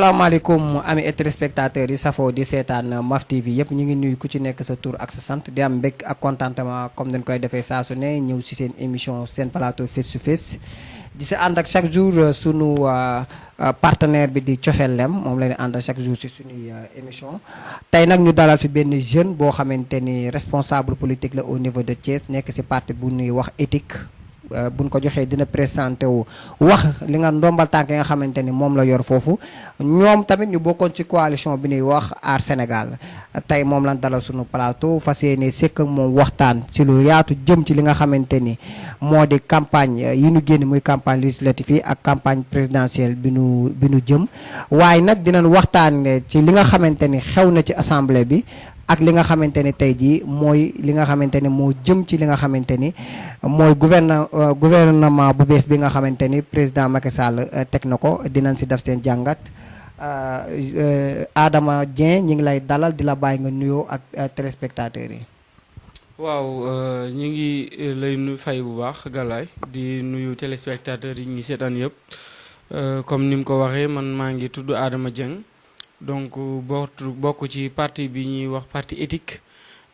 salaamaaleykum ami et téléspectateurs yi safoo di seetaan MAF TV yëpp ñu ngi nuyu ku ci nekk sa tur ak sa sant di am mbég ak contentement comme dañ koy defee saa su ne ñëw si seen émission seen plateau face to face di si ànd ak chaque jour sunu partenaire bi di Cofeel Lem moom la ñu ànd chaque jour si suñuy émission tey nag ñu dalal fi benn jeune boo xamante ni responsable politique la au niveau de Thiès nekk si parti bu ñuy wax éthique. buñ ko joxee dina présenté wu wax li nga ndombal tànk yi nga xamante ni moom la yor foofu ñoom tamit ñu bokkoon ci coalition bi ñuy wax Aar Sénégal tey moom lañ dalal suñu plateau fas yéene sekk ak moom waxtaan ci lu yaatu jëm ci li nga xamante ni moo di campagne yi ñu génn muy campagne législative yi ak campagne présidentielle bi nu jëm waaye nag dinañ waxtaan ci li nga xamante ni xew na ci assemblée bi ak li nga xamante ni tey jii mooy li nga xamante ni moo jëm ci li nga xamante ni mooy gouvernement bu bees bi nga xamante ni président Macky Sall teg na ko dinañ si def seen jàngat Adama Dieng ñi ngi lay dalal di la bàyyi nga nuyoo ak téléspectateurs yi. waaw ñi ngi lay fay bu baax Galaye di nuyu téléspectateurs yi ñi seetaan yëpp comme ni mu ko waxee man maa ngi tudd Adama Dieng. donc bokk ci parti bi ñuy wax parti éthique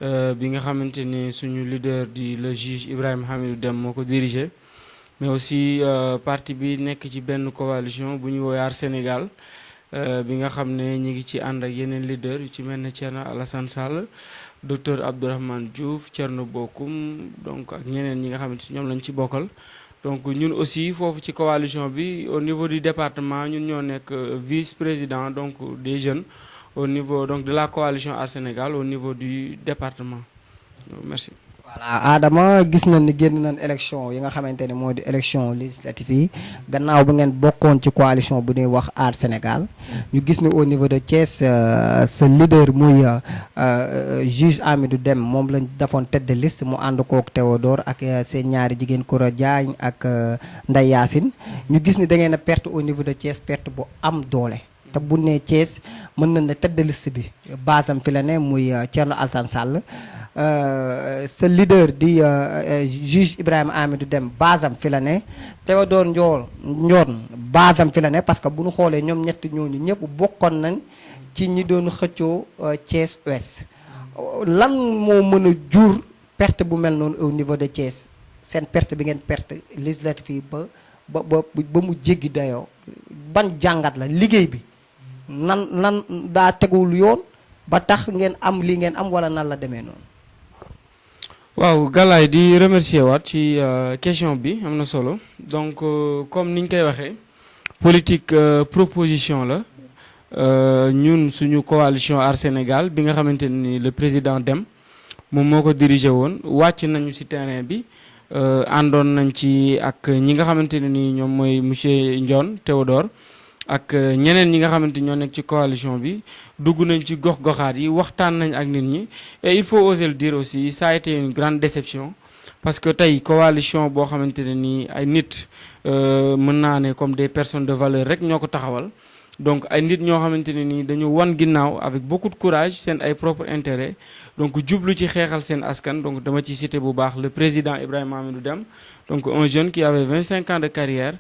bi nga xamante ne suñu leader di le juge Ibrahima Hamidou Dème moo ko dirigé mais aussi parti bi nekk ci benn coalition bu ñuy woowee Aar Sénégal bi nga xam ne ñi ngi ci ànd ak yeneen leader yu ci mel ne Thierno Alassane Sall docteur Abdourahmane Diouf Thierno Bocoum donc ak ñeneen ñi nga xamante ñoom lañ ci bokkal. donc ñun aussi foofu ci coalition bi au niveau du département ñun ñoo nekk vice-président donc des jeunes au niveau donc de la coalition Aar Sénégal au niveau du département merci. voilà Adama gis nañ ni génn nañ élection yi nga xamante ne moo di élection législative yi gannaaw bi ngeen bokkoon ci coalition bu ñuy wax Aar Sénégal ñu gis ni au niveau de Thiès sa leader muy juge Hamidou Dème moom lañ defoon tête de liste mu ànd kook Théodore ak seen ñaari jigéen Koura Diagne ak Ndeye Yacine ñu gis ni da ngeen a perte au niveau de Thiès perte bu am doole te bu ne Thiès mën nañ ne tête de liste bi basam fi la ne muy Thierno Alassane Sall sa leader di juge Ibrahima Hamidou Dème basam fi la ne Théodore Ndione basam fi la ne parce que bu ñu xoolee ñoom ñetti ñooñu ñëpp bokkoon nañ ci ñi doon xëccoo Thiès Ouest lan moo mën a jur perte bu mel noonu au niveau de Thiès seen perte bi ngeen perte législative yi ba mu jéggi dayoo ban jàngat la liggéey bi nan daa tegul yoon ba tax ngeen am li ngeen am wala nan la demee noonu. waaw Galaye di remercier waat ci question bi am na solo donc comme niñ koy waxee politique proposition la ñun suñu coalition Aar Sénégal bi nga xamante ni le président Dème moom moo ko dirigé woon wàcc nañu ci terrain bi àndoon nañ ci ak ñi nga xamante ne ni ñoom mooy monsieur Ndione Théodore ak ñeneen ñi nga xamante ñoo nekk ci coalition bi dugg nañ ci gox-goxaat yi waxtaan nañ ak nit ñi et il faut oser le dire aussi ça a été une grande déception parce que tey coalition boo xamante ne nii ay nit mën naa ne comme des personnes de valeur rek ñoo ko taxawal donc ay nit ñoo xamante ne nii dañu wan ginnaaw avec beaucoup de courage seen ay propre intérêt donc jublu ci xeexal seen askan donc dama ci cité bu baax le président Ibrahima Hamidou Dème donc un jeune qui avait 25 ans de carrière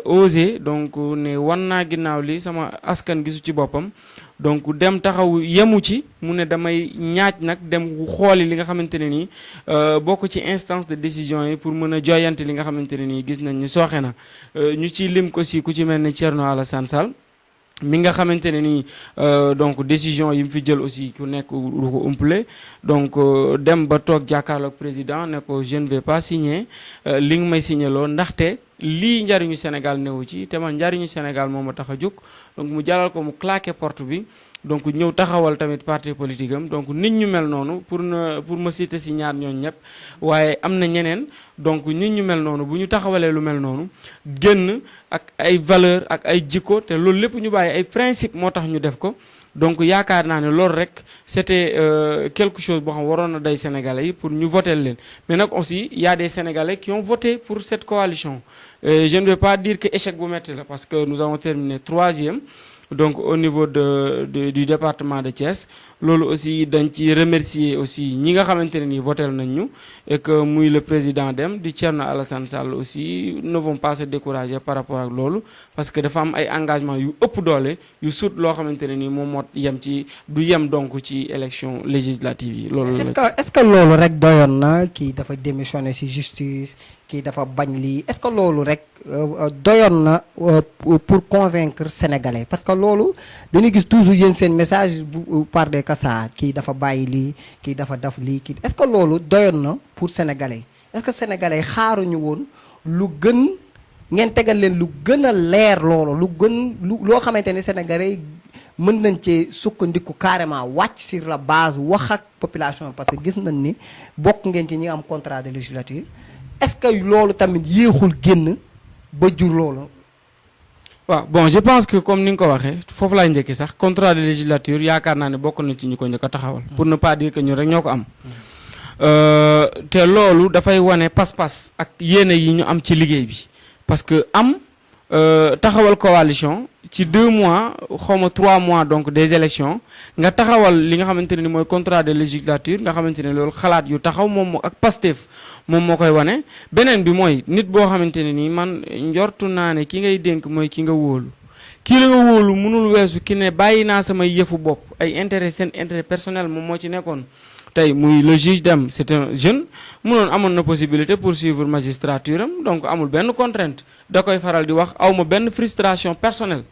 osé donc ne wan naa ginnaaw li sama askan gisu ci boppam donc dem taxaw yemu ci mu ne damay ñaaj nag dem xooli li nga xamante ne nii bokk ci instance de décision yi pour mën a joyante li nga xamante ne nii gis nañ ni sooxe na ñu ci lim ko si ku ci mel ne Thierno Alassane Sall mi nga xamante ne nii donc décision yi mu fi jël aussi ku nekk du ko umpale donc dem ba toog jàkkaarloog président ne ko je ne vais pas signer li nga may signer loo ndaxte lii njariñu Sénégal newu ci te man njariñu Sénégal moo ma tax a jóg donc mu jalal ko mu claqué porte bi donc ñëw taxawal tamit parti politique am donc nit ñu mel noonu pour ma citer si ñaar ñooñu ñëpp waaye am na ñeneen donc nit ñu mel noonu bu ñu taxawalee lu mel noonu génn ak ay valeur ak ay jikko te loolu lépp ñu bàyyi ay principe moo tax ñu def ko donc yaakaar naa ne loolu rek c'était quelque chose boo xam waroon na day Sénégalais yi pour ñu voter leen mais nag aussi il y a des Sénégalais qui ont voté pour cette coalition je ne vais pas dire que échec bu metti la parce que nous avons terminé 3e donc au niveau du département de Thiès loolu aussi dañ ci remercier aussi ñi nga xamante ne nii votel nañ ñu et que muy le président dem di Thierno Alassane Sall aussi ne vont pas se décourager par rapport ak loolu parce que dafa am ay engagement yu ëpp doole yu sut loo xamante ne nii moom moo yem ci du yem donc ci élection législative yi loolu est-ce que loolu rek doyoon na kii dafa démissionné ci justice kii dafa bañ lii est-ce que loolu rek doyoon na pour convaincre sénégalais parce que loolu dañuy gis toujours yéen seen message bu par des cas kii dafa bàyyi lii kii dafa def lii kii est-ce que loolu doyoon na pour sénégalais est-ce que sénégalais xaaruñu woon lu gën ngeen tegal leen lu gën a leer loolu lu gën loo xamante ne sénégalais mën nañ cee sukkandiku carrément wàcc sur la base wax ak population parce que gis nañ ni bokk ngeen ci ñi am contrat de législature est-ce que loolu tamit yéexul génn ba jur loolu. waaw bon je pense que comme ni nga ko waxee foofu laay njëkkee sax contrat de législature yaakaar naa ne bokk na ci ñu ko njëkk a taxawal. pour ne pas dire que ñun rek ñoo ko am. te loolu dafay wane pas-pas ak yéene yi ñu am ci liggéey bi parce que am taxawal coalition ci 2 mois xawma 3 mois donc des élections nga taxawal li nga xamante ne ni mooy contrat de législature nga xamante ne loolu xalaat yu taxaw moom ak Pastef moom moo koy wane beneen bi mooy nit boo xamante ne nii man njortu naa ne ki ngay dénk mooy ki nga wóolu kii la nga wóolu mënul weesu ki ne bàyyi naa samay yëfu bopp ay intérêt seen intérêt personnel moom moo ci nekkoon tey muy le juge Dème c'est un jeune mënoon amoon na possibilité poursuivre magistrature am donc amul benn contrainte da koy faral di wax awma benn frustration personnelle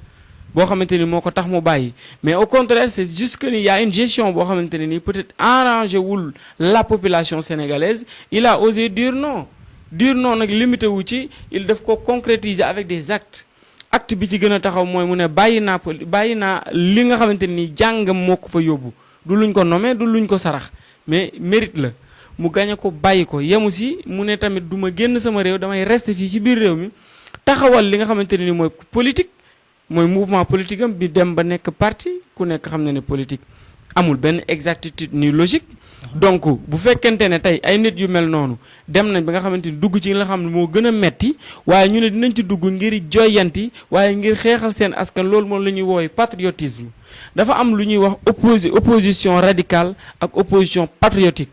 boo xamante ni moo ko tax mu bàyyi mais au contraire c'est juste que ni y a une gestion boo xamante ne nii peut-être arrangé wul la population sénégalaise il a osé dire non nag limité wu ci il daf ko concrétiser avec des actes acte bi ci gën a taxaw mooy mu ne bàyyi naa li nga xamante ni jàngam moo ko fa yóbbu du luñ ko nommé du luñ ko sarax mais mérite la mu gañe ko bàyyi ko yemu si mu ne tamit du ma génn sama réew damay rester fii ci biir réew mi taxawal li nga xamante ne ni mooy politique mooy mouvement politique am bi dem ba nekk parti ku nekk xam na ne politique amul benn exactitude ni logique donc bu fekkente ne tey ay nit yu mel noonu dem nañ ba nga xamante ni dugg ci li nga xam ne moo gën a metti waaye ñu ne dinañ ci dugg ngir joyanti waaye ngir xeexal seen askan loolu moom la ñuy woowee patriotisme dafa am lu ñuy wax opposition radicale ak opposition patriotique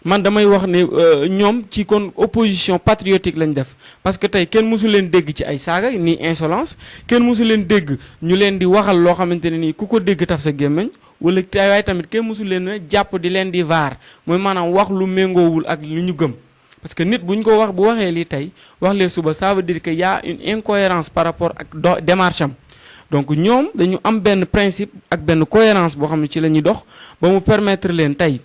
man damay wax ne ñoom ci kon opposition patriotique lañ def parce que tey kenn mësu leen dégg ci ay saaga ni insolence kenn mësu leen dégg ñu leen di waxal loo xamante ne nii ku ko dégg taf sa gémmiñ wala waaye tamit kenn mësu leen a jàpp di leen di vaar mooy maanaam wax lu méngoowul ak lu ñu gëm parce que nit bu ñu ko wax bu waxee lii tey wax lee suba ça veut dire que y a une incohérence par rapport ak démarche am donc ñoom dañu am benn principe ak benn cohérence boo xam ne ci la ñuy dox ba mu permettre leen tey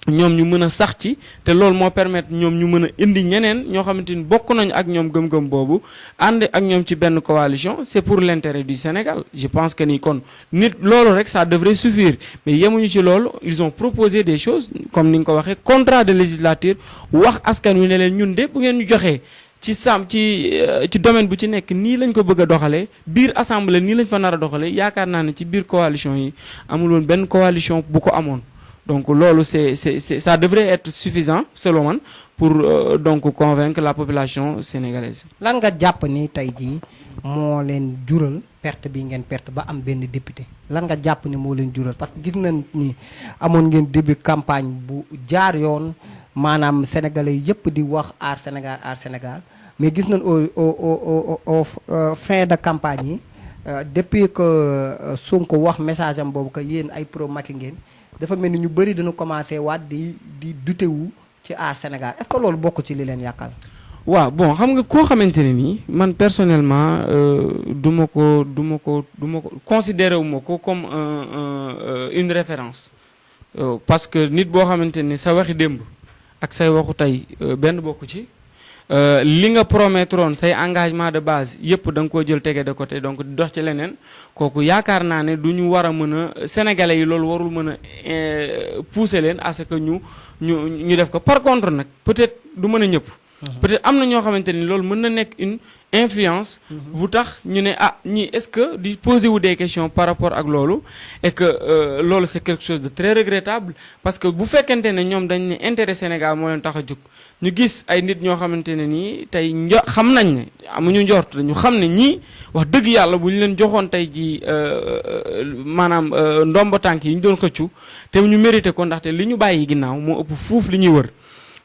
ñoom ñu mën a sax ci te loolu moo permettre ñoom ñu mën a indi ñeneen ñoo xamante ni bokk nañu ak ñoom gëm-gëm boobu ànd ak ñoom ci benn coalition c'est pour l'intérêt du Sénégal je pense que ni kon nit loolu rek ça devrait suffire mais yemuñu ci loolu ils ont proposé des choses comme ni nga ko waxee contrat de législature wax askan wi ne leen ñun de bu ngeen ñu joxee ci domaine bu ci nekk nii lañ ko bëgg a doxalee biir assemblée nii lañ fa nar a doxalee yaakaar naa ne ci biir coalition yi amul woon benn coalition bu ko amoon donc loolu c'est ça devrait être suffisant selon man pour donc convaincre la population sénégalaise. lan nga jàpp ni tey jii moo leen jural perte bi ngeen perte ba am benn député lan nga jàpp ni moo leen jural parce que gis nañ ni amoon ngeen début campagne bu jaar yoon maanaam sénégalais yëpp di wax aar Sénégal mais gis nañ au fin de campagne yi depuis que Sonko wax message am boobu que yéen ay pro Macky ngeen. dafa mel ni ñu bëri dañu commencé waat di dutewu ci aar Sénégal est-ce que loolu bokk ci li leen yàqal. waaw bon xam nga koo xamante ne nii man personnellement du ma ko considéré wu ma ko comme une référence parce que nit boo xamante ni sa waxi démb ak say waxu tey benn bokku ci li nga promettroon say engagement de base yëpp da nga koo jël tege de côté donc dox ci leneen kooku yaakaar naa ne du ñu war a mën a sénégalais yi loolu warul mën a pousser leen à ce que ñu def ko par contre nag peut-être du mën a ñëpp peut-être am na ñoo xamante ni loolu mën na nekk une influence bu tax ñu ne ah ñii est-ce que di poser wu des questions par rapport ak loolu et que loolu c'est quelque chose de très regrettable parce que bu fekkente ne ñoom dañ ne intérêt Sénégal moo leen tax a jóg ñu gis ay nit ñoo xamante ne nii tey xam nañ ne amuñu njort ñu xam ne ñii wax dëgg yàlla bu ñu leen joxoon tey ji maanaam ndombo tànk yi ñu doon xëccu te ñu mérité ko ndaxte li ñu bàyyi ginnaaw moo ëpp fuuf li ñuy wër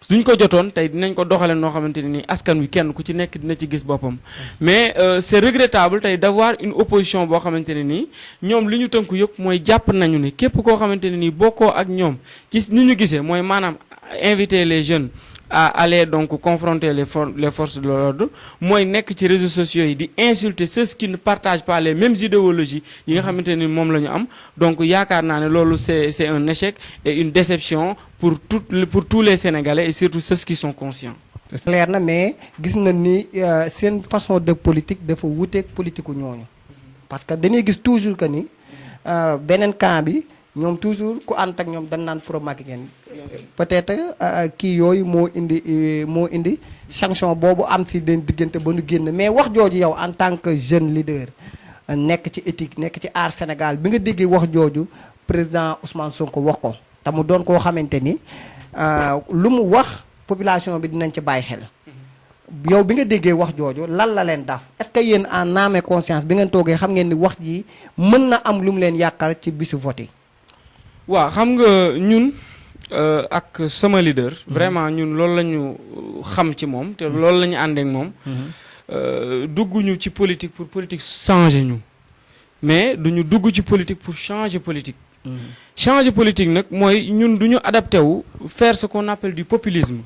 duñ ko jotoon tey dinañ ko doxale noo xamante ne nii askan wi kenn ku ci nekk dina ci gis boppam mais c'est regrettable tey d'avoir une opposition boo xamante ne nii ñoom li ñu tënku yëpp mooy jàpp nañu ne képp koo xamante ne nii bokkoo ak ñoom ci ni ñu gisee mooy maanaam inviter les jeunes à aller donc confronter les forces de l'ordre mooy nekk ci réseaux sociaux yi di insulter ceux qui ne partagent pas les mêmes idéologies yi nga xamante ni moom la ñu am donc yaakaar naa ne loolu c'est un échec et une déception pour tous les Sénégalais et surtout ceux qui sont conscients. leer na mais gis na ni seen façon de politique dafa wuteeg politique ñooñu parce que dañuy gis toujours que ni beneen camp bi ñoom toujours ku ànd ak ñoom dañ naan pro-Macky ngeen peut-être kii yooyu moo indi sanction boobu am fi den diggante ba nu génn mais wax jooju yow en tant que jeune leader nekk ci éthique nekk ci aar Sénégal bi nga déggee wax jooju président Ousmane Sonko wax ko te mu doon koo xamante ni lu mu wax population bi dinañ ci bàyyi xel yow bi nga déggee wax jooju lan la leen daf est-ce que yéen en âme et conscience bi ngeen toogee xam ngeen ni wax ji mën na am lu mu leen yàqal ci bisu vote yi. waaw xam nga ñun ak sama leader vraiment ñun loolu la ñu xam ci moom te loolu la ñu ànd ak moom dugguñu ci politique pour politique changer ñu mais duñu dugg ci politique pour changer politique changer politique nag mooy ñun du ñu adapté wu faire ce qu'on appelle du populisme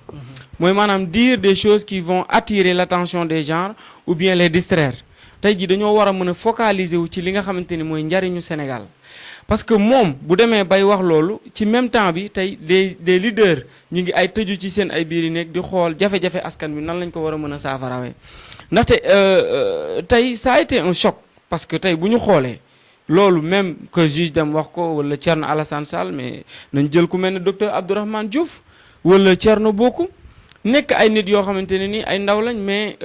mooy maanaam dire des choses qui vont attirer l'attention des gens ou bien les distraire tey jii dañoo war a mën a focaliser wu ci li nga xamante ni mooy njariñu Sénégal parce que moom bu demee bay wax loolu ci même temps bi tey des leaders ñu ngi ay tëju ci seen ay biir yi nekk di xool jafe-jafe askan bi nan lañ ko war a mën a saafarawee ndaxte tey ça a été un choc parce que tey bu ñu xoolee loolu même que juge dem wax ko wala Thierno Alassane Sall mais nañ jël ku mel ne docteur Abdourahmane Diouf wala Thierno Bocoum nekk ay nit yoo xamante ne ni ay ndaw lañ mais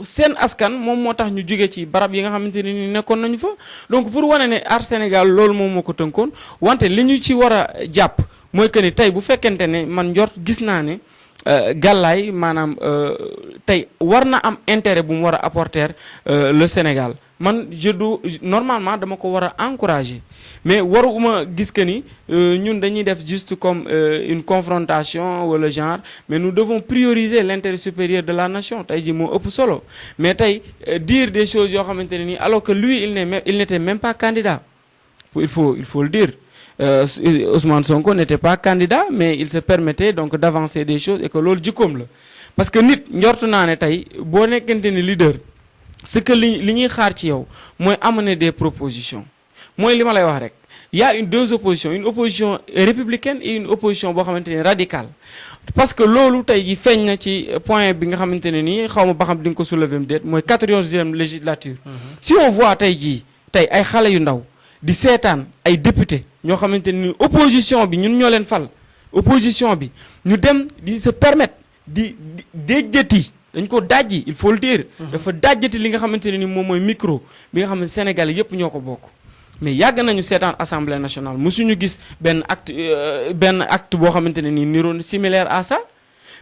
seen askan moom moo tax ñu jóge ci barab yi nga xamante ne ni nekkoon nañu fa donc pour wane ne Aar Sénégal loolu moom moo ko tënkoon wante li ñu ci war a jàpp mooy que ni tey bu fekkente ne man njort gis naa ne Galaye maanaam tey war na am intérêt bu mu war a apporter le Sénégal man normalement dama ko war a encourager mais waruma gis que ni ñun dañuy def juste comme une confrontation wala genre mais nous devons prioriser l'intérêt supérieur de la nation tey ji moo ëpp solo mais tey dire des choses yoo xamante ne nii alors que lui il n'était même pas candidat il faut le dire Ousmane Sonko n'était pas candidat mais il se permettait donc d'avancer des choses et que loolu jikkoom la parce que nit njort naa ne tey boo nekkante ni leader ce que li ñuy xaar ci yow mooy amener des propositions mooy li ma lay wax rek il y a deux oppositions une opposition républicaine et une opposition boo xamante ni radicale parce que loolu tey ji feeñ na ci point bi nga xamante ne nii xaw ma ba xam di nga ko soulever mu déet mooy 14e législature si on voit tey jii tey ay xale yu ndaw di seetaan ay député ñoo xamante ni opposition bi ñun ñoo leen fal opposition bi ñu dem di se permettre di déjjati dañ ko dajji il faut le dire dafa dajjati li nga xamante ne ni moom mooy micro bi nga xam ne Sénégal yépp ñoo ko bokk mais yàgg nañu seetaan assemblée nationale mosuñu gis benn acte boo xamante ne nii niroon similaire à ça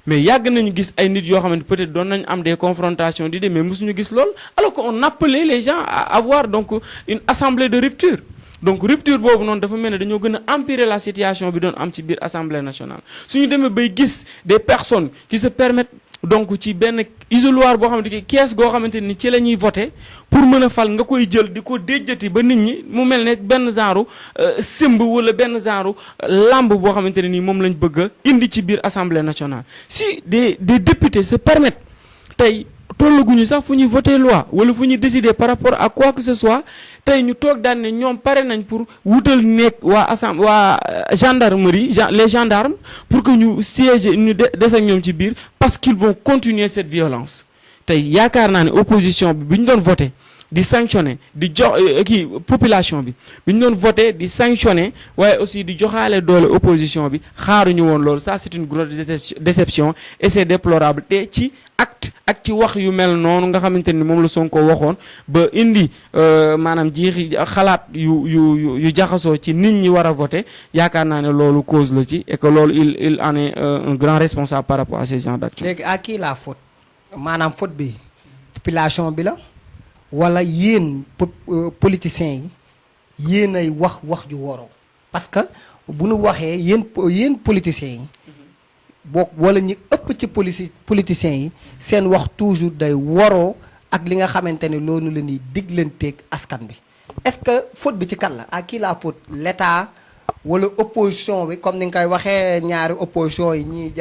mais yàgg nañu gis ay nit yoo xamante peut-être doon nañu am des confrontations d'idées mais mosuñu gis lool alors qu'on appelait les gens à avoir donc une assemblée de rupture donc rupture boobu noonu dafa mel ne dañoo gën a empirer la situation bi doon am ci biir assemblée nationale suñu demee bay gis des personnes qui se permettent donc ci benn isoloir boo xamante ni kees goo xamante ni ci la ñuy voter pour mën a fal nga koy jël di ko déjjati ba nit ñi mu mel ne benn genre simb wala benn genre lamb boo xamante ne nii moom lañ bëgg a indi ci biir assemblée nationale si des députés se permettent tey tollaguñu sax fu ñuy voter loi wala fu ñuy décider par rapport à quoi que ce soit tey ñu toog daan ne ñoom pare nañ pour wutal nekk waa gendarmerie les gendarmes pour que ñu siéger ñu des ak ñoom ci biir parce qu'ils vont continuer cette violence tey yaakaar naa ne opposition bi ñu doon voter di sanctionner di jox population bi bi ñu doon voté di sanctionner waaye aussi di joxaale doole opposition bi xaaruñu woon loolu ça c'est une grosse déception et c'est déplorable te ci acte ak ci wax yu mel noonu nga xamante ni moom la Sonko waxoon ba indi maanaam jiixi xalaat yu jaxasoo ci nit ñi war a voter yaakaar naa ne loolu cause la ci et que loolu il en est un grand responsable par rapport à ces genres d'actions. léegi à qui la faute maanaam faute bi population bi la wala yéen politiciens yi yéen ay wax ju waroo parce que bu nu waxee yéen politiciens yi boo wala ñi ëpp ci politiciens yi seen wax toujours day waroo ak li nga xamante ne loolu la ñuy diglanteeg askan bi est-ce que faute bi ci kan la à qui la faute l'État wala opposition bi comme ni nga koy waxee ñaari opposition yi ñii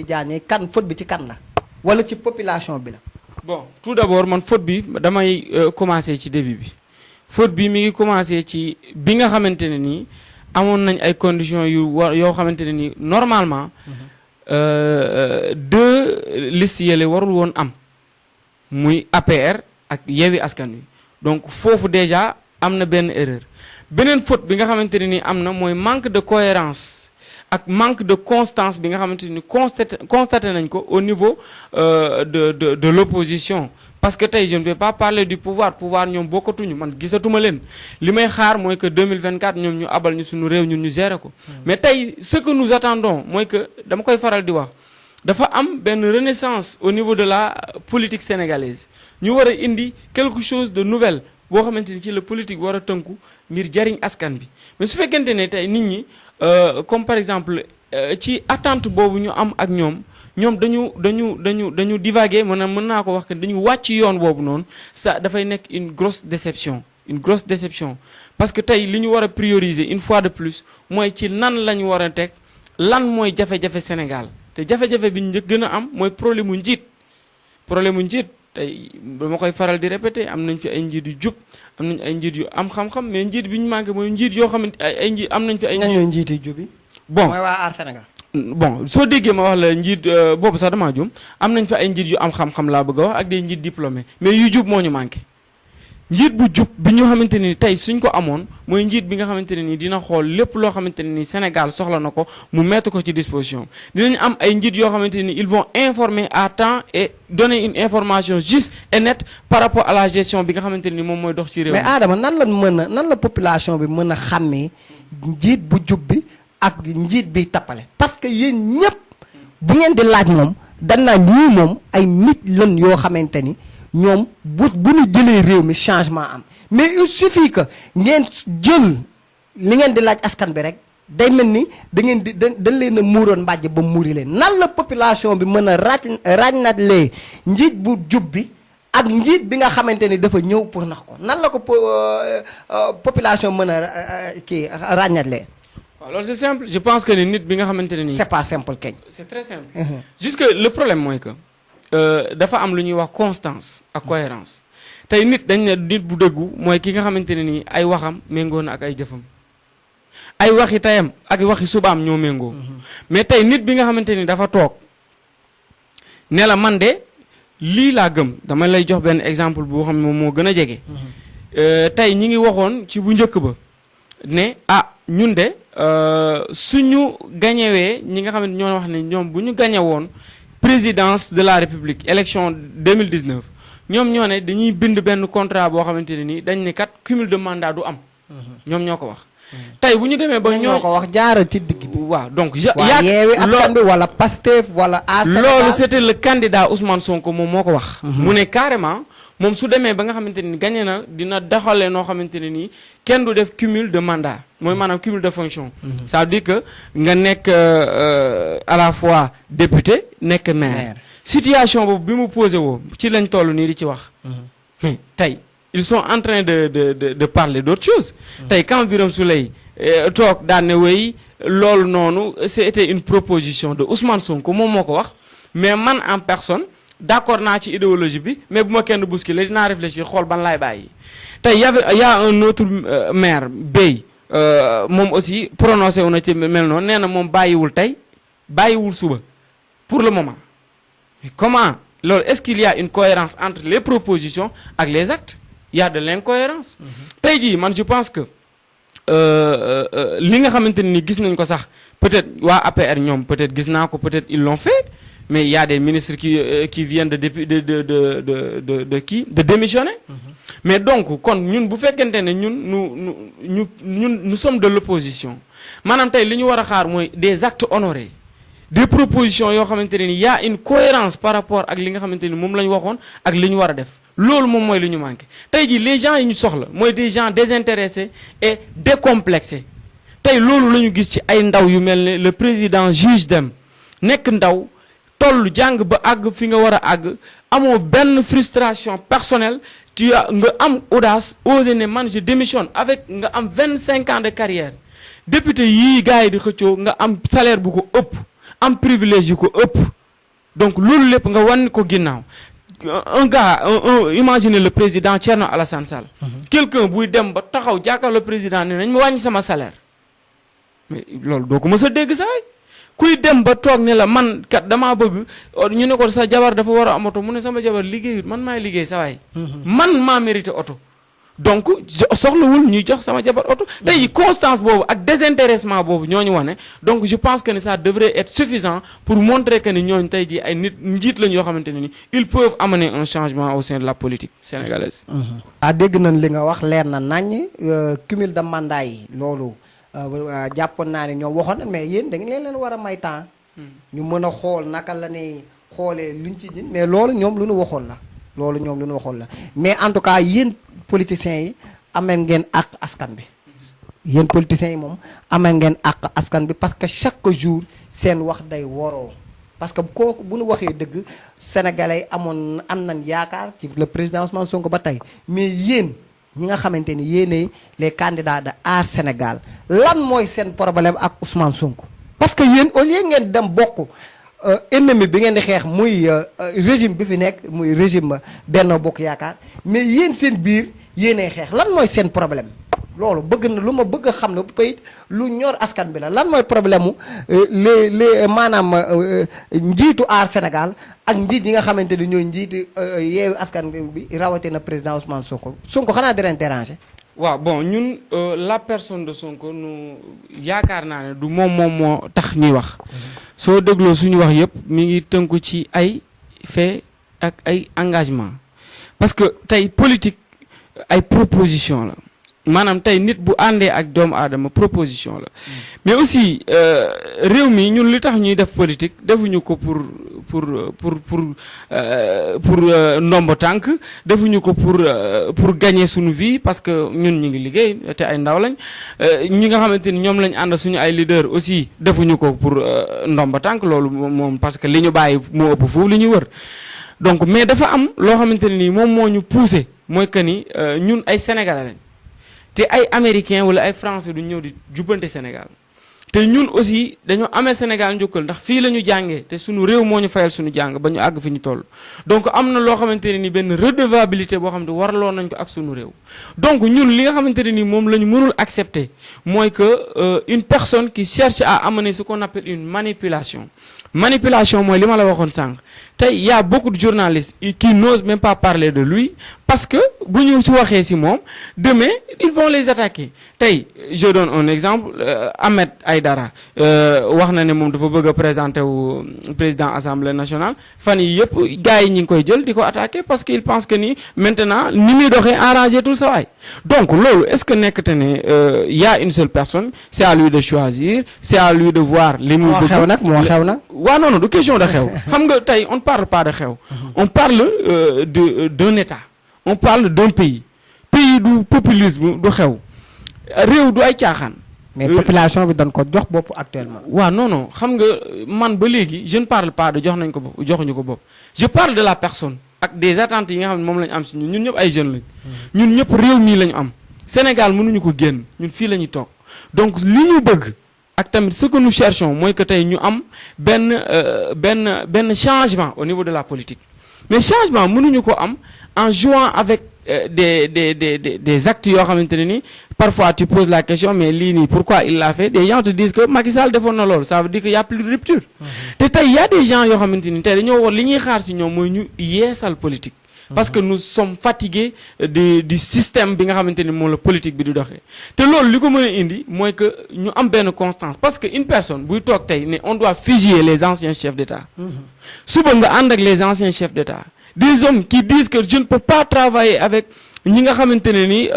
jaar ni kan faute bi ci kan la wala ci population bi la. bon tout d'abord man faute bi damay commencer ci début bi faute bi mi ngi commencer ci bi nga xamante ne nii amoon nañ ay conditions yoo xamante ne nii normalement. deux listes yële warul woon am muy APR ak Yewwi Askan Wi donc foofu déjà am na benn erreur beneen faute bi nga xamante ne ni am na mooy manque de cohérence ak manque de constance bi nga xamante ni constaté nañ ko au niveau de l'opposition parce que tey je ne vais pas parler du pouvoir ñoom bokkatuñu man gisatuma leen li may xaar mooy que 2024 ñoom ñu abal ñu suñu réew ñun ñu gérer ko mais tey ce que nous attendons mooy que dama koy faral di wax dafa am benn renaissance au niveau de la politique sénégalaise ñu war a indi quelque chose de nouvelle boo xamante ni ci la politique war a tënku ngir jariñ askan bi mais su fekkente ne tey nit ñi comme par exemple ci attente boobu ñu am ak ñoom dañu divaguer mën naa ko wax que dañu wàcc yoon boobu noonu ça dafay nekk une grosse déception parce que tey li ñu war a prioriser une fois de plus mooy ci nan la ñu war a teg lan mooy jafe-jafe Sénégal te jafe-jafe bi ñu gën a am mooy problème mu njiit tey dama koy faral di répéter am nañ fi ay njiit yu jub am nañ ay njiit yu am xam-xam mais njiit bi ñu manqué mooy njiit yoo xamante ay njiit am nañ fi ay njiit yu jub yi bon mooy waa Aar Sénégal bon soo déggee ma wax la njiit boobu sax damaa jum am nañ fi ay njiit yu am xam-xam laa bëgg a wax ak des njiit diplômé mais yu jub moo ñu manqué njiit bu jub bi ñu xamante ni tey suñ ko amoon mooy njiit bi nga xamante ne ni dina xool lépp loo xamante ne ni Sénégal soxla na ko mu mettre ko ci disposition dinañ am ay njiit yoo xamante ni ils vont informer à temps et donner une information juste et nette par rapport à la gestion bi nga xamante ni moom mooy dox ci réew mi. mais Adama nan la population bi mën a xàmmee njiit bu jub bi ak njiit bi tappale parce que yéen ñëpp bu ngeen di laaj moom dañ naa ñii moom ay nit lan yoo xamante ni ñoom bu ñu jëlee réew mi changement am mais il suffit que ngeen jël li ngeen di laaj askan bi rek day mel ni dañ leen a muuroon mbàjj ba muuri leen nan la population bi mën a ràññatlee njiit bu jub bi ak njiit bi nga xamante ni dafa ñëw pour nax ko nan la ko population mën a kii ràññatlee. waaw loolu c'est simple je pense que ni nit bi nga xamante ne nii. c'est pas simple keñ. c'est très simple. juste que le problème mooy que. dafa am lu ñuy wax constance ak cohérence tey nit dañ ne nit bu dëggu mooy ki nga xamante ne nii ay waxam méngoo na ak ay jëfam ay waxi tayam ak waxi subaam ñoo méngoo mais tey nit bi nga xamante ni dafa toog ne la man de lii laa gëm dama lay jox benn exemple boo xam ne moom moo gën a jege tey ñi ngi waxoon ci bu njëkk ba ne ñun de suñu gañewee ñi nga xam ne ñoo wax ne ñoom bu ñu gañe woon présidence de la République élection 2019 ñoom ñoo ne dañuy bind benn contrat boo xamante ne nii dañ ne kat cumul de mandat du am. ñoom ñoo ko wax. tey bu ñu demee ba ñoo ko wax jaaral ci digg bi. waaw donc Yewwi Askan Wi wala Pastef wala Aar Sénégal loolu c'était le candidat Ousmane Sonko moom moo ko wax. mu ne carrément moom su demee ba nga xamante ne ni gagné na dina doxalee noo xamante ne nii kenn du def cumul de mandat mooy maanaam cumul de fonction. ça veut dire que nga nekk à la fois député nekk maire. situation boobu bi mu posé woo ci lañ toll nii di ci wax. mais tey ils sont en train de parler d'autre chose. tey quand Birame Souleye toog daan ne wéy loolu noonu c'était une proposition de Ousmane Sonko moom moo ko wax mais man en personne. d'accord naa ci idéologie bi mais bu ma kenn bousculer dinaa réfléchir xool ban laay bàyyi tey y a un autre maire Bey moom aussi prononcé wu na ci mel noonu nee na moom bàyyiwul tey bàyyiwul suba pour le moment mais comment loolu est-ce qu'il y a une cohérence entre les propositions ak les actes il y a de l'incohérence tey jii man je pense que li nga xamante ni gis nañ ko sax peut-être waa APR ñoom peut-être gis naa ko peut-être ils l'ont fait mais il y a des ministres qui viennent de démissionner mais donc kon ñun bu fekkente ne ñun nous sommes de l'opposition maanaam tey li ñu war a xaar mooy des actes honorés des propositions yoo xamante ne ni y a une cohérence par rapport ak li nga xamante ni moom la ñu waxoon ak li ñu war a def loolu moom mooy li ñu manqué tey jii les gens yi ñu soxla mooy des gens désintéressés et décomplexés tey loolu la ñu gis ci ay ndaw yu mel ne le président Juge Dème nekk ndaw toll jàng ba àgg fi nga war a àgg amoo benn frustration personnelle nga am audace osé ne man je démissionne avec nga am 25 ans de carrière député yii gars yi di xëccoo nga am salaire bu ko ëpp am privilège yu ko ëpp donc loolu lépp nga wan ko ginnaaw un gars imaginez le président Thierno Alassane Sall quelqu'un buy dem ba taxaw jàkkaarloo président ne nañ ma wàññi sama salaire mais loolu doo ko mës a dégg sax kuy dem ba toog ne la man kat damaa bëgg ñu ne ko sa jabar dafa war a am oto mu ne sama jabar liggéeyut man maay liggéey sa waay man maa mérité oto donc soxlawul ñuy jox sama jabar oto tey constance boobu ak désintéressement boobu ñooñu wane donc je pense que ni ça devrait être suffisant pour montrer que ni ñooñu tey jii ay nit njiit lañ yoo xamante ne ni ils peuvent amener un changement au sein de la politique sénégalaise. dégg nañ li nga wax leer na naññ cumul de mandat yi loolu jàppoon naa ne ñoom waxoon na mais yéen da ngeen leen war a may temps ñu mën a xool naka la ne xoolee luñ ci jin mais loolu ñoom lu ñu waxoon la mais en tout cas yéen politiciens yi ameen ngeen àq askan bi yéen politiciens yi moom ameen ngeen àq askan bi parce que chaque jour seen wax day woroo parce que kooku bu ñu waxee dëgg sénégalais am nañ yaakaar ci le président Ousmane Sonko ba tey mais yéen ñi nga xamante ni yéenay les candidats de Aar Sénégal lan mooy seen problème ak Ousmane Sonko parce que yéen au lieu ngeen dem bokk ennemi bi ngeen di xeex muy régime bi fi nekk muy régime Benno Bokk Yaakaar mais yéen seen biir yéenay xeex lan mooy seen problème loolu bëgg na lu ma bëgg a xam ne bu payit lu ñor askan bi la lan mooy problème mu les maanaam njiitu Aar Sénégal ak njiit yi nga xamante ni ñooy njiitu yeewu askan bi rawatina président Ousmane Sonko xanaa di leen déranger. waaw bon ñun la personne de Sonko nu yaakaar naa ne du moom moo tax ñuy wax soo dégloo suñu wax yëpp mi ngi tënku ci ay fait ak ay engagement parce que tey politique ay proposition la maanaam tey nit bu àndee ak doomu aadama proposition la mais aussi réew mi ñun li tax ñuy def politique defuñu ko pour ndombo tànk defuñu ko pour gagner suñu vie parce que ñun ñu ngi liggéey te ay ndaw lañ ñi nga xamante ni ñoom lañ ànd suñu ay leader aussi defuñu ko pour ndombo tànk loolu moom parce que li ñu bàyyi moo ëpp foofu li ñu wër donc mais dafa am loo xamante ne nii moom moo ñu poussé mooy que ni ñun ay sénégalais lañ te ay américain wala ay français du ñëw di jubbante Sénégal te ñun aussi dañoo amee Sénégal njukkal ndax fii la ñu jàngee te suñu réew moo ñu fayal suñu jàng ba ñu àgg fi ñu toll donc am na loo xamante ne ni benn redevabilité boo xam ne warloo nañ ko ak suñu réew donc ñun li nga xamante ne ni moom la ñu mënul accepter mooy que une personne qui cherche à amener ce qu'on appelle une manipulation mooy li ma la waxoon sànq tey y a beaucoup de journalistes qui n'osent même pas parler de lui parce que bu ñu si waxee si moom demain ils vont les attaquer tey je donne un exemple Ahmed Aïdara wax na ne moom dafa bëgg a présenter wu président assemblée nationale fan yi yëpp gars yi ñi ngi koy jël di ko attaquer parce que il pense que ni maintenant ni muy doxee arrangé tout sa waay donc loolu est-ce que nekk te ne y a une seule personne c'est à lui de choisir c'est à lui de voir li muy bëgg moo xew nag waaw non du question de xew xam nga tey on parle pas de xew on parle d'un état on parle d'un pays du populisme du xew réew du ay caaxaan mais population bi dañ ko jox bopp actuellement waaw non xam nga man ba léegi je ne parle pas de jox nañ ko bopp joxuñu ko bopp je parle de la personne ak des attentes yi nga xam ne moom la ñu am si ñun ñëpp ay jeunes lañ ñun ñëpp réew mii la ñu am Sénégal mënuñu ko génn ñun fii la ñuy toog donc li ñu bëgg ak tamit ce que nous cherchons mooy que tey ñu am benn changement au niveau de la politique mais changement mënuñu ko am en jouant avec des actes yoo xamante ne ni parfois tu poses la question mais lii nii pourquoi il l'a fait, des gens te disent que Macky Sall defoon na loolu, ça veut dire que y a plus de rupture. te tey y a des gens yoo xamante ni tey dañoo war li ñuy xaar ci ñoom mooy ñu yeesal politique. parce que nous sommes fatigués du système bi nga xamante ni moom la politique bi di doxee te loolu li ko mën a indi mooy que ñu am benn constance parce que une personne buy toog tey ne on doit fusiller les anciens chefs d'État. suba nga ànd ak les anciens chefs d'État, des hommes qui disent que je ne peux pas travailler avec ñi nga xamante ne ni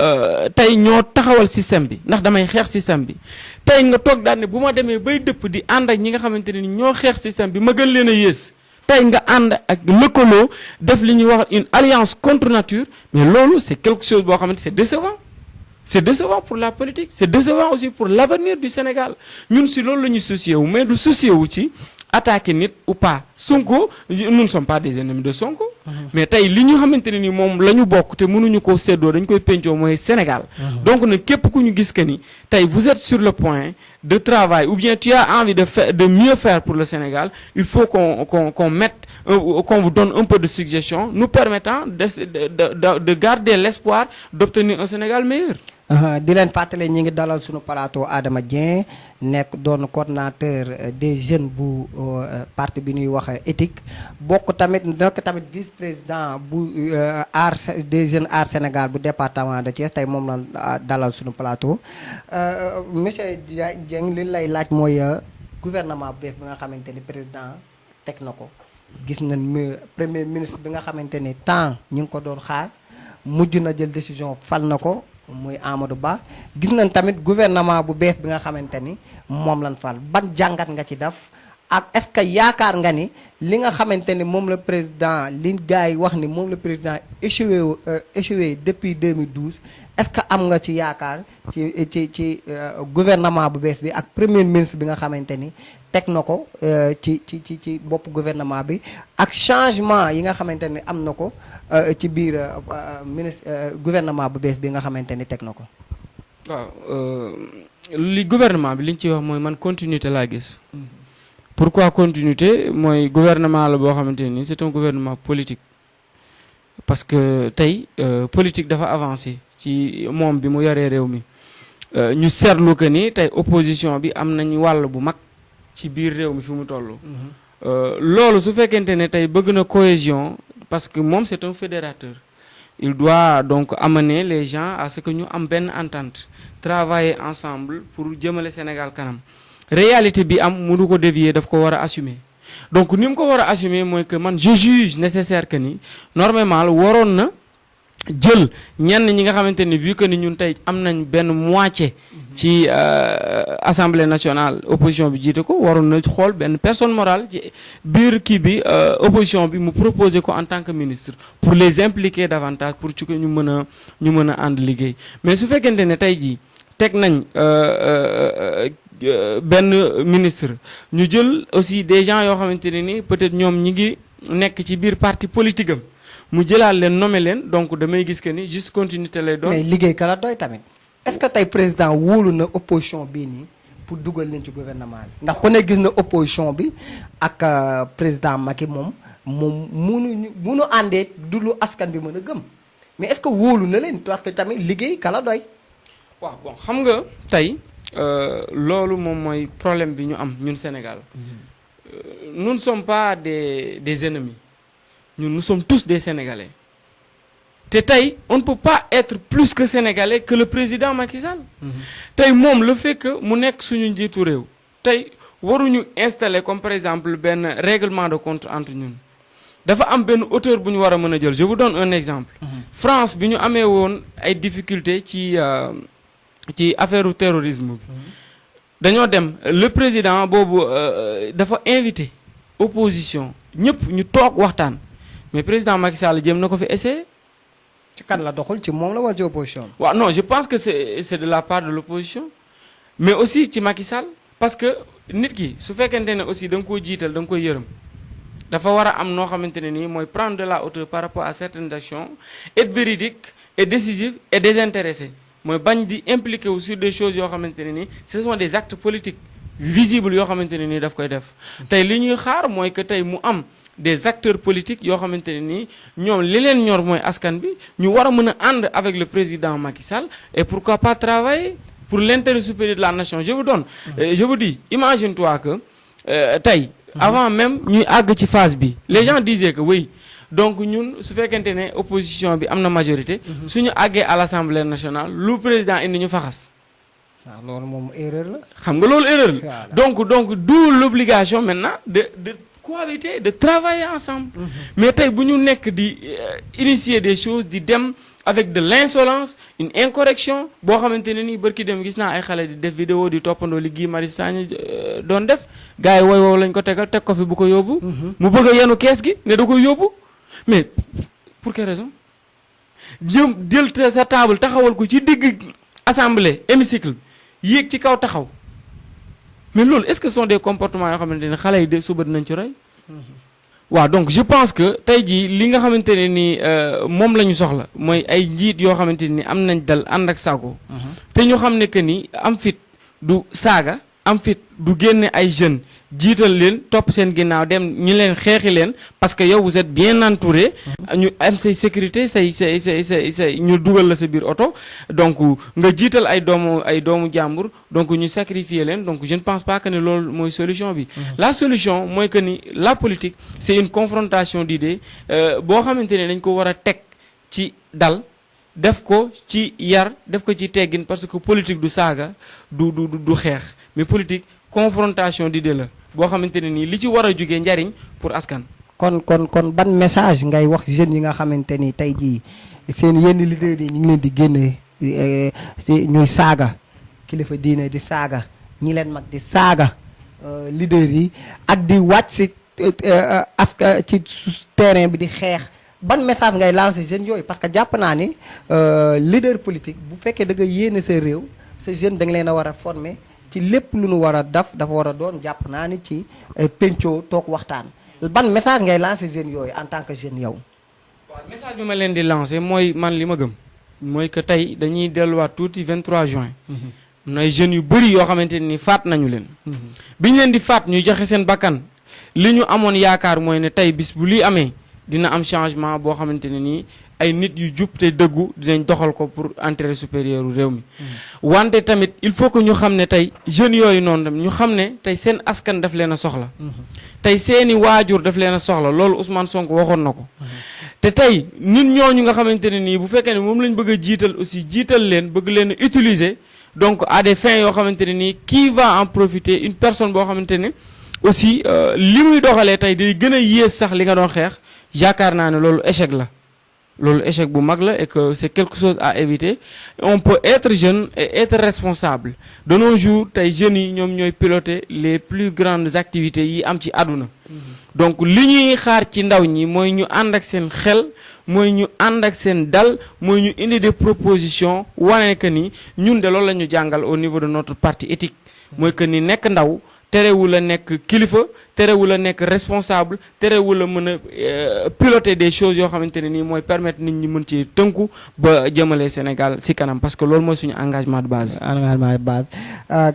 tey ñoo taxawal système bi ndax damay xeex système bi tey nga toog daal ne bu ma demee bay dëpp di ànd ak ñi nga xamante ne ni ñoo xeex système bi ma gën leen a yées tey nga ànd ak lëkkaloo def li ñuy wax une alliance contre nature, mais loolu c'est quelque chose boo xamante c'est décevant. C'est décevant pour la politique, c'est décevant aussi pour l'avenir du Sénégal. ñun si loolu la ñu soucier wu mais du soucier wu ci attaquer nit ou pas. Sonko, nous ne sommes pas des ennemis de Sonko. mais tey li ñu xamante ne ni moom la ñu bokk te mënuñu koo séddoo dañ koy pencoo mooy Sénégal. donc nag képp ku ñu gis que ni tey vous êtes sur le point de travail ou bien tu as envie de mieux faire pour le Sénégal, il faut qu'on mette qu'on vous donne un peu de suggestions nous permettant de garder l'espoir d'obtenir un Sénégal meilleur. di leen fàttale ñi ngi dalal suñu plateau Adama Dieng nekk doon coordinateur des jeunes bu parti bi ñuy wax éthique bokk tamit nekk tamit vice-président bu aar des jeunes aar Sénégal bu département de Thiès tey moom la dalal suñu plateau monsieur Dieng li lay laaj mooy gouvernement bu bees bi nga xamante ni président teg na ko gis nañ premier ministre bi nga xamante ni temps ñu ngi ko doon xaar mujj na jël décision fal na ko muy Amadou Ba gis nañ tamit gouvernement bu bees bi nga xamante ni moom lañ fal ban jàngat nga ci def ak est-ce que yaakaar nga ni li nga xamante ni moom la président li gars yi wax ni moom la président échoué depuis 2012 est-ce que am nga ci yaakaar ci gouvernement bu bees bi ak premier ministre bi nga xamante ni teg na ko ci bopp gouvernement bi ak changement yi nga xamante ni am na ko ci biir ministre gouvernement bu bees bi nga xamante ni teg na ko. waaw li gouvernement bi li ñu ciy wax mooy man continuité laa gis. Pourquoi continuité mooy gouvernement la boo xamante ni c'est un gouvernement politique parce que tey politique dafa avancé ci moom bi mu yoree réew mi ñu seetlu que ni tey opposition bi am nañ wàll bu mag ci biir réew mi fi mu toll. loolu su fekkente ne tey bëgg na cohésion parce que moom c'est un fédérateur. Il doit donc amener les gens à ce que ñu am benn entente travailler ensemble pour jëmale Sénégal kanam. réalité bi am mënu ko dévier daf ko war a assumer donc ni mu ko war a assumer mooy que man je juge nécessaire que ni normalement waroon na jël ñenn ñi nga xamante ni vu que ni ñun tey am nañ benn moitié ci assemblée nationale opposition bi jiite ko waroon na xool benn personne morale ci biir kii bi opposition bi mu proposer ko en tant que ministre pour les impliquer davantage pour ci que ñu mën a ànd liggéey mais su fekkente ne tey jii teg nañ benn ministre ñu jël aussi des gens yoo xamante ne ni peut-être ñoom ñi ngi nekk ci biir parti politique am mu jëlaat leen nommé leen donc damay gis que ni juste continuité lay doon. mais liggéey ka la doy tamit est-ce que tey président wóolu na opposition bii nii pour dugal leen ci gouvernement bi ndax ku ne gis na opposition bi ak président Macky moom munu àndee du lu askan bi mën a gëm mais est-ce que wóolu na leen parce que tamit liggéey ka la doy. waaw bon xam nga tey. loolu moom mooy problème bi ñu am ñun Sénégal nous ne sommes pas des ennemis nous sommes tous des Sénégalais te tey on ne peut pas être plus que Sénégalais que le président Macky Sall tey moom le fait que mu nekk suñu njiitu réew tey waruñu installer comme par exemple benn règlement de compte entre ñun dafa am benn hauteur bu ñu war a mën a jël je vous donne un exemple France bi ñu amee woon ay difficultés ci affaire terrorisme bi dañoo dem le président boobu dafa invité opposition ñëpp ñu toog waxtaan mais président Macky Sall jéem na ko fi essayer. ci kan la doxul ci moom la wala ci opposition. waaw non je pense que c'est de la part de l'opposition mais aussi ci Macky Sall parce que nit ki su fekkente ne aussi da nga koo jiital da nga koy yërëm dafa war a am noo xamante ne nii mooy prendre de la hauteur par rapport à certaines actions être véridique et décisif et désintéressé. mooy bañ di impliqué wu sur des choses yoo xamante ne nii ce sont des actes politiques visibles yoo xamante ne nii daf koy def tey li ñuy xaar mooy que tey mu am des acteurs politiques yoo xamante ne nii ñoom li leen ñor mooy askan bi ñu war a mën a ànd avec le président Macky Sall et pourquoi pas travailler pour l'intérêt supérieur de la nation. Je vous donne je vous dis, imagine-toi que tey avant même ñuy àgg ci phase bi les gens disaient que oui donc ñun su fekkente ne opposition bi am na majorité suñu àggee à l'Assemblée nationale lu président indi ñu faxas. waaw loolu moom erreur la. xam nga loolu erreur la. donc d'où l'obligation maintenant de cohabiter, de travailler ensemble. Mais tey bu ñu nekk di initier des choses di dem avec de l'insolence, une incorrection boo xamante ne nii barki dem gis naa ay xale di def vidéo di toppandoo li Guy Marius Sagna doon def gars yi wooy woow lañ ko tegal teg ko fi bu ko yóbbu. mu bëgg a yenu kees gi ne da koy yóbbu mais pour quelle raison jël sa table taxawal ko ci digg assemblée hémicycle yéeg ci kaw taxaw mais loolu est-ce que ce sont des comportements yoo xamante ne xale yi de suba dinañ ci roy. waaw donc je pense que tey jii li nga xamante ne ni moom la ñu soxla mooy ay njiit yoo xamante ni am nañ dal ànd ak sago te ñu xam ne que ni am fit du saaga am fit du génne ay jeunes jiital leen topp seen ginnaaw dem ñu leen xeexi leen parce que yow vous êtes bien entouré ñu am say sécurité say ñu dugal la sa biir oto donc nga jiital ay doomu jàmbur donc ñu sacrifier leen donc je ne pense pas que ne loolu mooy solution bi la solution mooy que ni la politique c'est une confrontation d'idées boo xamante ne dañ ko war a teg ci dal def ko ci yar def ko ci teggin parce que politique du saaga du xeex mais politique confrontation d'idées la boo xamante ne nii li ci war a jógee njariñ pour askan. kon ban message ngay wax jeunes yi nga xamante ni tey jii seen yenn leaders yi ñu ngi leen di génne ñuy saaga kilifa diine di saaga ñi leen mag di saaga leaders yi ak di wàcc si ci terrain bi di xeex ban message ngay lancer jeunes yooyu parce que jàpp naa ni leader politique bu fekkee da nga yéene sa réew sa jeune da nga leen a war a former. ci lépp lu nu war a def dafa war a doon jàpp naa ni ci pencoo toog waxtaan ban message ngay lancer jeunes yooyu en tant que jeune yow. waaw message bi ma leen di lancer mooy man li ma gëm mooy que tey dañuy delluwaat tuuti 23 juin. am na ay jeunes yu bëri yoo xamante ni faat nañu leen. bi ñu leen di faat ñu joxe seen bakkan li ñu amoon yaakaar mooy ne tey bis bu lii amee dina am changement boo xamante ne nii. ay nit yu jub te dëggu dinañ doxal ko pour intérêt supérieur u réew mi wante tamit il faut que ñu xam ne tey jeunes yooyu noonu tam ñu xam ne tey seen askan daf leen a soxla tey seeni waajur daf leen a soxla loolu Ousmane Sonko waxoon na ko te tey nit ñooñu nga xamante ne nii bu fekkee ne moom lañ bëgg a jiital aussi jiital leen bëgg leen a utiliser donc à des fins yoo xamante ne nii qui va en profiter une personne boo xamante ne aussi li muy doxalee tey day gën a yées sax li nga doon xeex yaakaar naa ne loolu échec la loolu échec bu mag la et que c'est quelque chose à éviter on peut être jeune et être responsable de nos jours tey jeunes yi ñoom ñooy piloter les plus grandes activités yi am ci àdduna donc li ñuy xaar ci ndaw ñi mooy ñu ànd ak seen xel mooy ñu ànd ak seen dal mooy ñu indi des propositions wane que ni ñun de loolu la ñu jàngal au niveau de notre parti éthique mooy que ni nekk ndaw terewul a nekk kilifa terewul a nekk responsable terewul a mën a piloter des choses yoo xamante ne nii mooy permettre nit ñi mën ci tënku ba jëmale Sénégal ci kanam parce que loolu mooy suñu engagement de base. engagement de base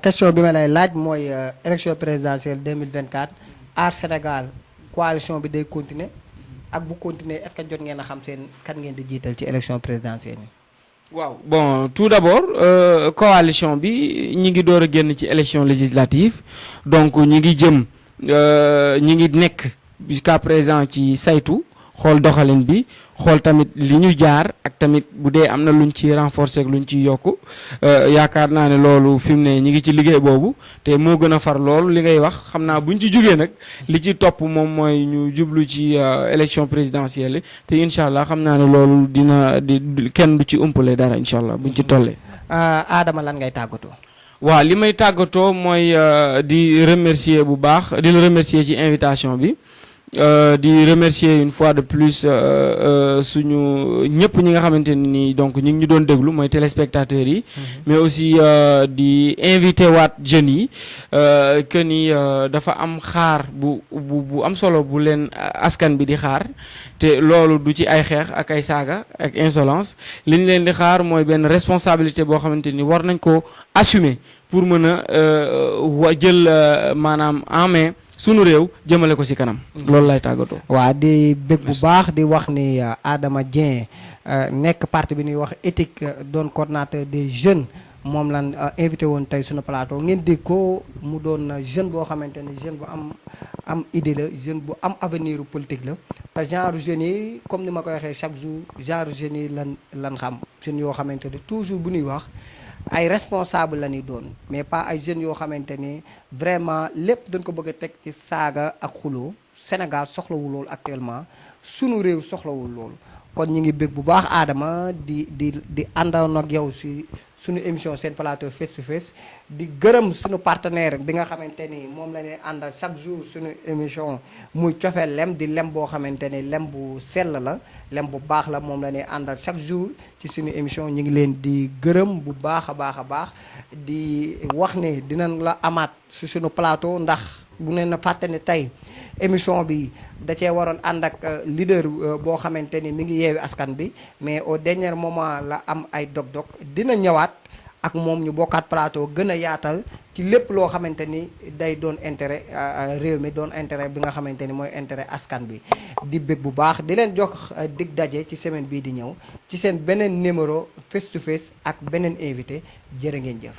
question bi ma lay laaj mooy élection présidentielle 2024 Aar Sénégal coalition bi day continuer ak bu continuer est-ce que jot ngeen a xam seen kan ngeen di jiital ci élection présidentielle yi. waaw bon tout d'abord coalition bi ñi ngi door a génn ci élection législative donc ñi ngi jëm ñi ngi nekk jusqu'à présent ci saytu xool doxalin bi xool tamit li ñu jaar ak tamit bu dee am na luñ ci renforcer ak luñ ci yokku yaakaar naa ne loolu fi mu ne ñi ngi ci liggéey boobu te moo gën a far loolu li ngay wax xam naa buñ ci jógee nag li ci topp moom mooy ñu jublu ci élection présidentielle te incha allah xam naa ne loolu di kenn du ci umpale dara incha allah buñ ci tollee. Adama lan ngay tàggatoo. waaw li may tàggatoo mooy di remercier bu baax di la remercier ci invitation bi. di remercier une fois de plus suñu ñëpp ñi nga xamante ni donc ñu ngi ñu doon déglu mooy téléspectateurs yi mais aussi di invité waat jeunes yi que ni dafa am xaar bu am solo bu leen askan bi di xaar te loolu du ci ay xeex ak ay saaga ak insolence li ñu leen di xaar mooy benn responsabilité boo xamante ni war nañ ko assumer pour mën a jël maanaam en main sunu réew jëmale ko ci kanam. loolu lay tàggatoo. waa di bëgg bu baax di wax ni Adama Dieng nekk parti bi ñuy wax éthique doon coordonnateur des jeunes moom lan invité woon tey suñu plateau ngeen dégg ko mu doon jeune boo xamante ne jeune bu am idée la jeune bu am avenir politique la te genre jeunes yi comme ni ma koy waxee chaque jour genre jeunes yi lan xam jeunes yoo xamante ne toujours bu ñuy wax ay responsable la ñuy doon mais pas ay jeunes yoo xamante ni vraiment lépp dañ ko bëgg a teg ci saaga ak xuloo Sénégal soxlawul loolu actuellement sunu réew soxlawul loolu kon ñu ngi bëgg bu baax Adama di àndoon ak yow si suñu émission seen plateau face to face di gërëm suñu partenaire bi nga xamante ni moom la ñuy àndal chaque jour suñu émission muy cofeel lem di lem boo xamante ni lem bu sell la lem bu baax la moom la ñuy àndal chaque jour ci suñu émission ñu ngi leen di gërëm bu baax a baax di wax ne dinañ la amaat si suñu plateau ndax bu ne na fàtte ne tey émission bi da cee waroon ànd ak leader boo xamante ni mi ngi yeewi askan bi mais au dernier moment la am ay dog-dog dina ñëwaat ak moom ñu bokkaat plateau gën a yaatal ci lépp loo xamante ni day doon intérêt réew mi doon intérêt bi nga xamante ni mooy intérêt askan bi di bëgg bu baax di leen jox dig daje ci semaine bii di ñëw ci seen beneen numéro face to face ak beneen invité jërë ngeen jëf